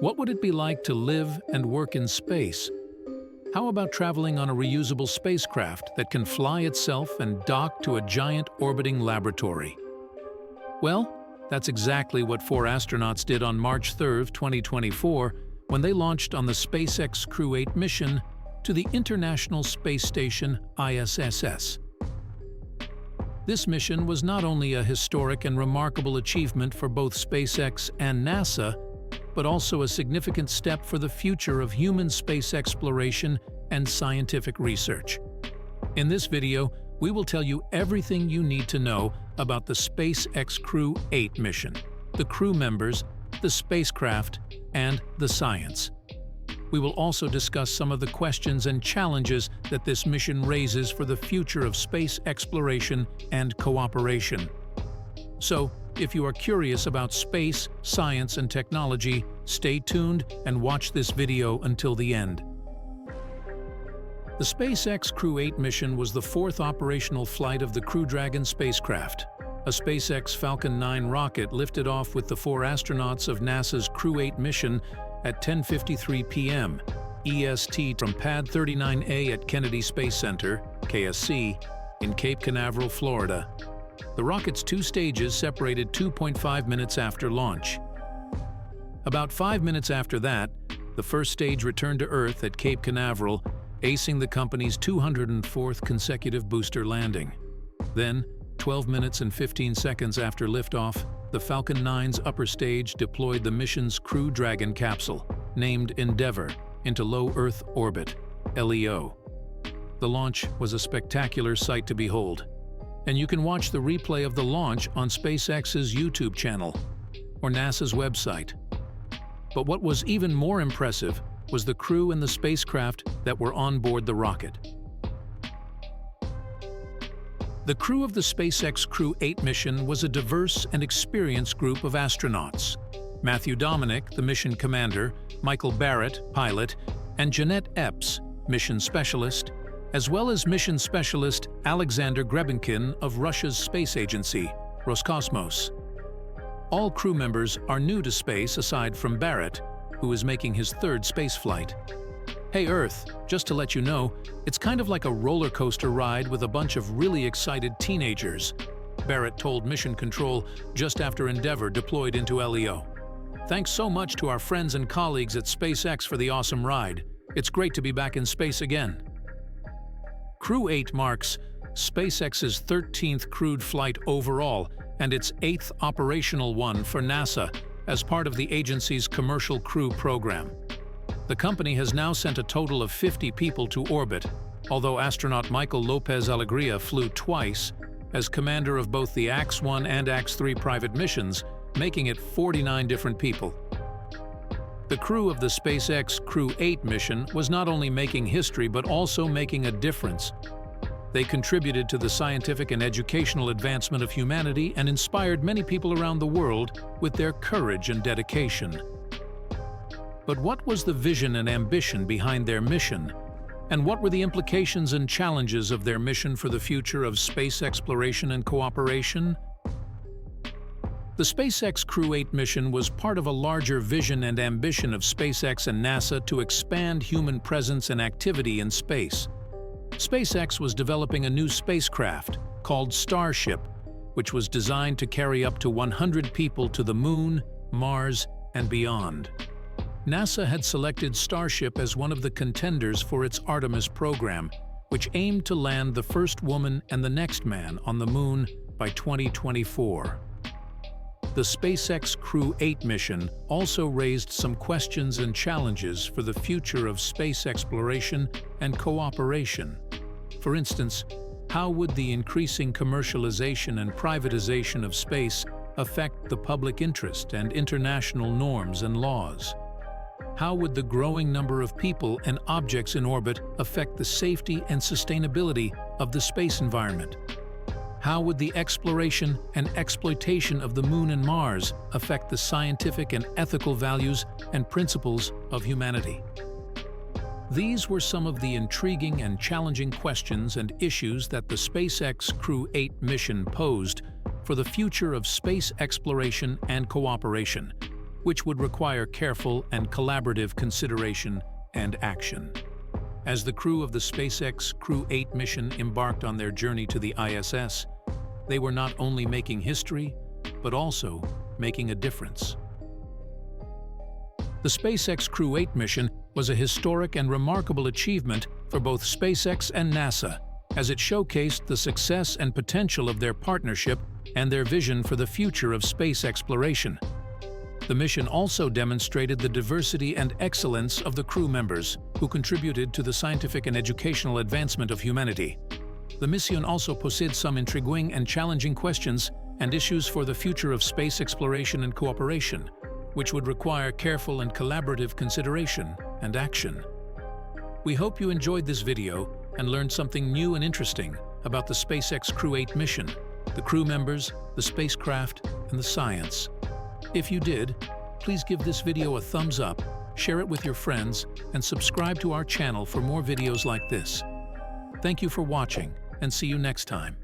What would it be like to live and work in space? How about traveling on a reusable spacecraft that can fly itself and dock to a giant orbiting laboratory? Well, that's exactly what 4 astronauts did on March 3, 2024, when they launched on the SpaceX Crew-8 mission to the International Space Station ISS. This mission was not only a historic and remarkable achievement for both SpaceX and NASA, but also a significant step for the future of human space exploration and scientific research. In this video, we will tell you everything you need to know about the SpaceX Crew-8 mission, the crew members, the spacecraft, and the science. We will also discuss some of the questions and challenges that this mission raises for the future of space exploration and cooperation. So, if you are curious about space, science, and technology, stay tuned and watch this video until the end. The SpaceX Crew-8 mission was the 4th operational flight of the Crew Dragon spacecraft. A SpaceX Falcon 9 rocket lifted off with the 4 astronauts of NASA's Crew-8 mission at 10:53 p.m. EST from Pad 39A at Kennedy Space Center, KSC, in Cape Canaveral, Florida. The rocket's 2 stages separated 2.5 minutes after launch. About 5 minutes after that, the first stage returned to Earth at Cape Canaveral, acing the company's 204th consecutive booster landing. Then, 12 minutes and 15 seconds after liftoff, the Falcon 9's upper stage deployed the mission's Crew Dragon capsule, named Endeavour, into low Earth orbit, LEO. The launch was a spectacular sight to behold, and you can watch the replay of the launch on SpaceX's YouTube channel or NASA's website. But what was even more impressive was the crew and the spacecraft that were on board the rocket. The crew of the SpaceX Crew-8 mission was a diverse and experienced group of astronauts. Matthew Dominic, the mission commander, Michael Barrett, pilot, and Jeanette Epps, mission specialist, as well as mission specialist Alexander Grebenkin of Russia's space agency, Roscosmos. All crew members are new to space aside from Barrett, who is making his 3rd spaceflight. Hey Earth, just to let you know, it's kind of like a roller coaster ride with a bunch of really excited teenagers, Barrett told Mission Control just after Endeavour deployed into LEO. Thanks so much to our friends and colleagues at SpaceX for the awesome ride. It's great to be back in space again. Crew-8 marks SpaceX's 13th crewed flight overall and its 8th operational one for NASA as part of the agency's Commercial Crew program. The company has now sent a total of 50 people to orbit, although astronaut Michael Lopez Alegria flew twice as commander of both the AX-1 and AX-3 private missions, making it 49 different people. The crew of the SpaceX Crew-8 mission was not only making history but also making a difference. They contributed to the scientific and educational advancement of humanity and inspired many people around the world with their courage and dedication. But what was the vision and ambition behind their mission? And what were the implications and challenges of their mission for the future of space exploration and cooperation? The SpaceX Crew-8 mission was part of a larger vision and ambition of SpaceX and NASA to expand human presence and activity in space. SpaceX was developing a new spacecraft called Starship, which was designed to carry up to 100 people to the Moon, Mars, and beyond. NASA had selected Starship as one of the contenders for its Artemis program, which aimed to land the first woman and the next man on the Moon by 2024. The SpaceX Crew-8 mission also raised some questions and challenges for the future of space exploration and cooperation. For instance, how would the increasing commercialization and privatization of space affect the public interest and international norms and laws? How would the growing number of people and objects in orbit affect the safety and sustainability of the space environment? How would the exploration and exploitation of the Moon and Mars affect the scientific and ethical values and principles of humanity? These were some of the intriguing and challenging questions and issues that the SpaceX Crew-8 mission posed for the future of space exploration and cooperation. which would require careful and collaborative consideration and action. As the crew of the SpaceX Crew-8 mission embarked on their journey to the ISS, they were not only making history, but also making a difference. The SpaceX Crew-8 mission was a historic and remarkable achievement for both SpaceX and NASA, as it showcased the success and potential of their partnership and their vision for the future of space exploration. The mission also demonstrated the diversity and excellence of the crew members, who contributed to the scientific and educational advancement of humanity. The mission also posed some intriguing and challenging questions and issues for the future of space exploration and cooperation, which would require careful and collaborative consideration and action. We hope you enjoyed this video and learned something new and interesting about the SpaceX Crew-8 mission, the crew members, the spacecraft, and the science. If you did, please give this video a thumbs up, share it with your friends, and subscribe to our channel for more videos like this. Thank you for watching, and see you next time.